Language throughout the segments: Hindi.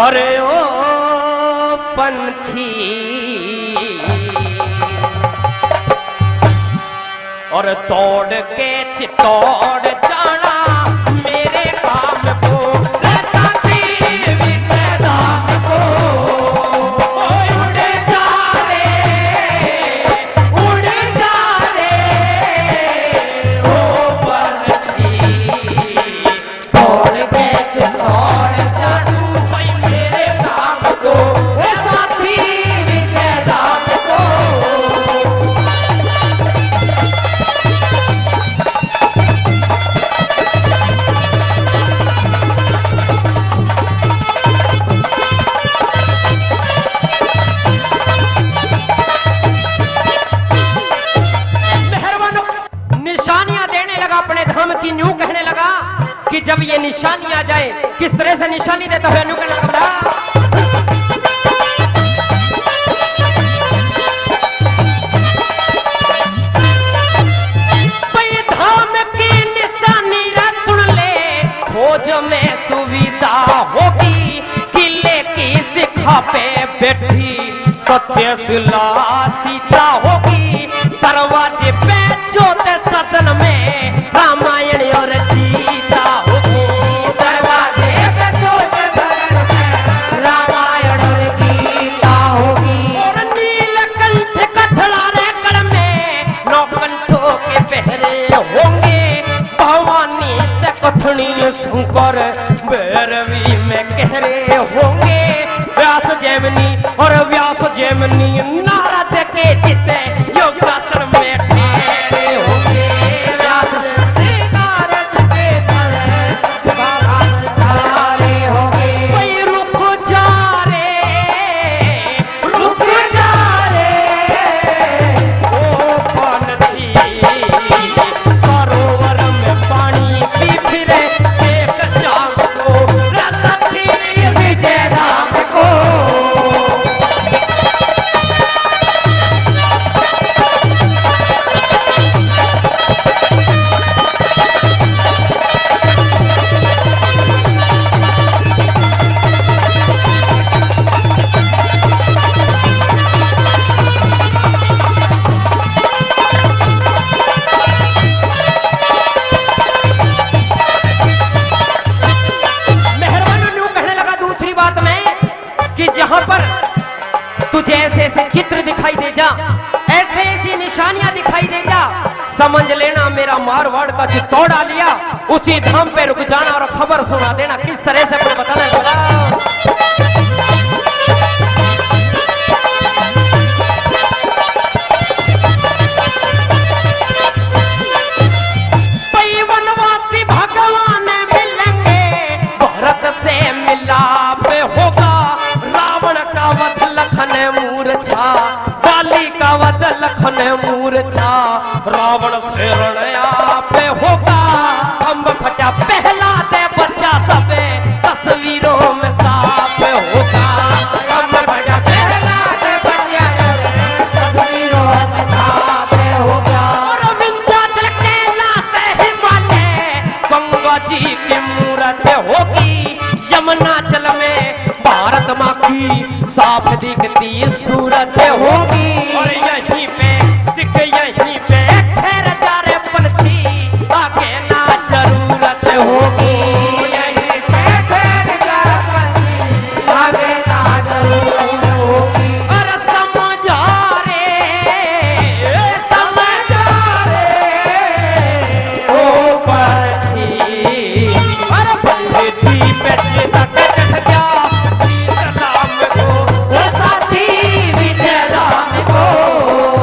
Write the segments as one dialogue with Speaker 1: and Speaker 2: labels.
Speaker 1: अरे ओ पंछी और तोड़ के चितौड़ जाना मेरे काम को कि जब ये निशानी आ जाए किस तरह से निशानी देता हुआ न्यू कहने लगा भाई धाम की निशानी सुन ले खोज में सुविधा होगी किले की शिखा पे बैठी सत्यशिला सीता होगी दरवाजे पे जोते सदन में रामायण और सीता होगी दरवाजे पे जोते सदन में रामायण और गीता होगी और नीलकंठ कठलारे कड़ में नौकंठों के पहरे होंगे भवानी से कथनी शंकर भैरवी में कहरे होंगे व्यास जैमिनी और व्यास जैमिनी नारद के चिते योगासन में ठहरे होंगे व्यास नारद के तारे होंगे भाई रुक जा रे ओ पंछी सरोवर में पानी पी फिरे एक जाम को रसथी विजय राम को जहां पर तुझे ऐसे ऐसे चित्र दिखाई दे जा ऐसे ऐसी निशानियां दिखाई दे जा समझ लेना मेरा मारवाड़ का चित्तौड़ा लिया उसी धाम पे रुक जाना और खबर सुना देना किस तरह से अपने बताना लगा वनवासी भगवान मिलेंगे भरत से मिलाप होगा रावण का वध लखन मूर्छा बाली का वध लखन मूर्छा रावण से रणयाप होगा खंभ फटा पहला दे बच्चा सबे तस्वीरों में साफ होगा खंभ फटा पहला दे बच्चा तस्वीरों में साफ होगा और विंध्याचल कैला से हिमालय गंगा जी की मूरत होगी यमुनाचल में भारत माँ की साफ दिखती सूरत होगी और यहीं पे दिख यहीं पे ठहर जा रे पंछी आगे ना जरूरत होगी यहीं पे ठहर जा पंछी आगे ना जरूरत होगी अरे समझा रे ओ पंछी अरे पंछी पे तक चढ़ गया राम को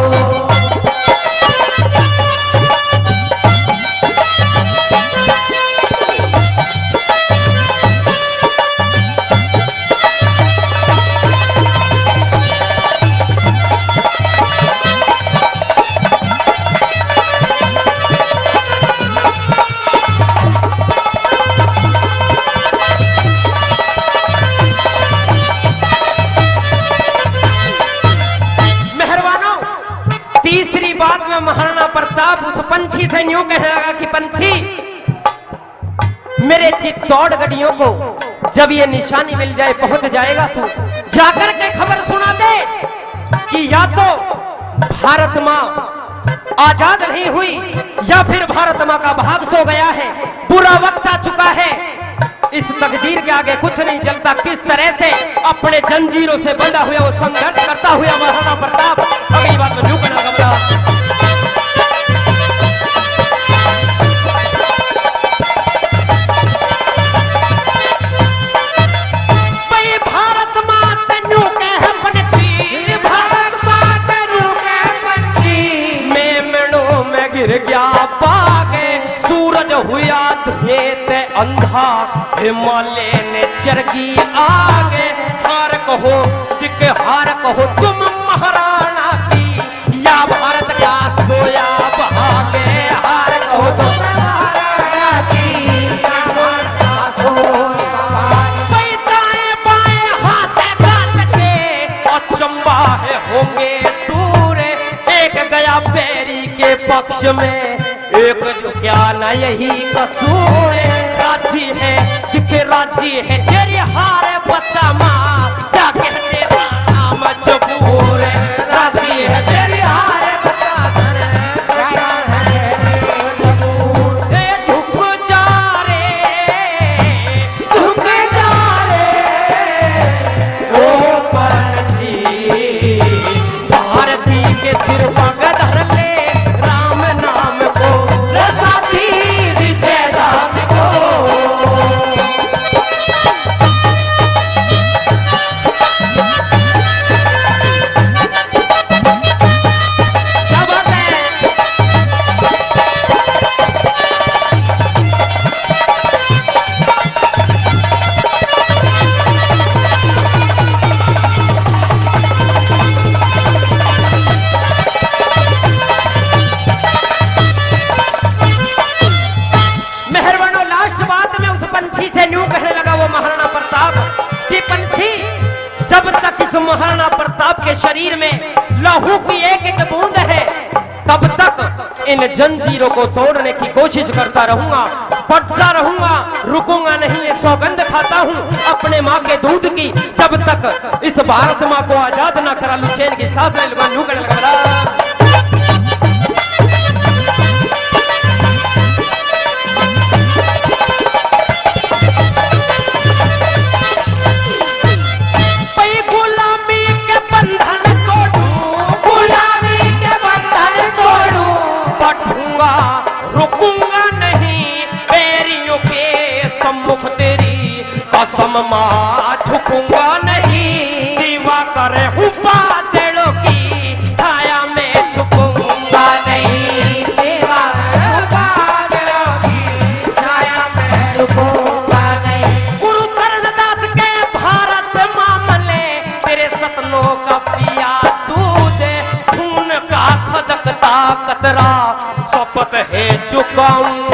Speaker 1: प्रताप उस पंछी से यूं कहने लगा कि पंछी, मेरे चित्तौड़ गढ़ियों को जब ये निशानी मिल जाए पहुंच जाएगा तू, जाकर के खबर सुना दे कि या तो भारत माँ आजाद नहीं हुई या फिर भारत माँ का भाग सो गया है, बुरा वक्त आ चुका है। इस तकदीर के आगे कुछ नहीं चलता। किस तरह से अपने जंजीरों से बंधा हुआ वो संघर्ष करता हुआ महाराणा प्रताप अगली बात में यूं कहना घबरा। गिर गया बागे सूरज हुआ धुएं अंधा, हिमालय ने चरगी आगे। हार कहो दिख हार कहो तुम महाराणा की, या भारत का सोया भागे। हार कहो तुम महाराणा की, या भारत का सोया भागे। दाएं बाएं हाथ काट के अचंबा है होंगे दूर, एक गया बैरी के पक्ष में, एक जो क्या न यही कसूर। राजी है दिखे राजी है तेरी हारे बता माँ, क्या कहते नाम मजबूर। राजी है तेरी हारे बता झुक जा रे ओ पंछी, भारती के सिर पर धर ले राम नाम को, रसाती विजय धाम को। क्या बात है? मेहरबानो लास्ट बात में उस पंछी से यूं कहने लगा वो महाराणा प्रताप कि पंछी, जब तक इस महाराणा प्रताप के शरीर में लहू की एक एक बूंद है तब तक इन जंजीरों को तोड़ने की कोशिश करता रहूंगा, बढ़ता रहूंगा, रुकूंगा नहीं। ये सौगंध खाता हूं अपने माँ के दूध की, जब तक इस भारत माँ को आजाद ना करा लूं चैन की सांस ले लूं। यूं कहने लगा कसम माँ झुकूंगा नहीं, दीवा करे हूँ बादलों की छाया में झुकूंगा नहीं। दीवा करे बादलों की छाया में झुकूंगा नहीं। गुरु कर्णदास के भारत मामले तेरे सपनों का पिया दूध, खून का खदकता कतरा शपथ है चुकाऊं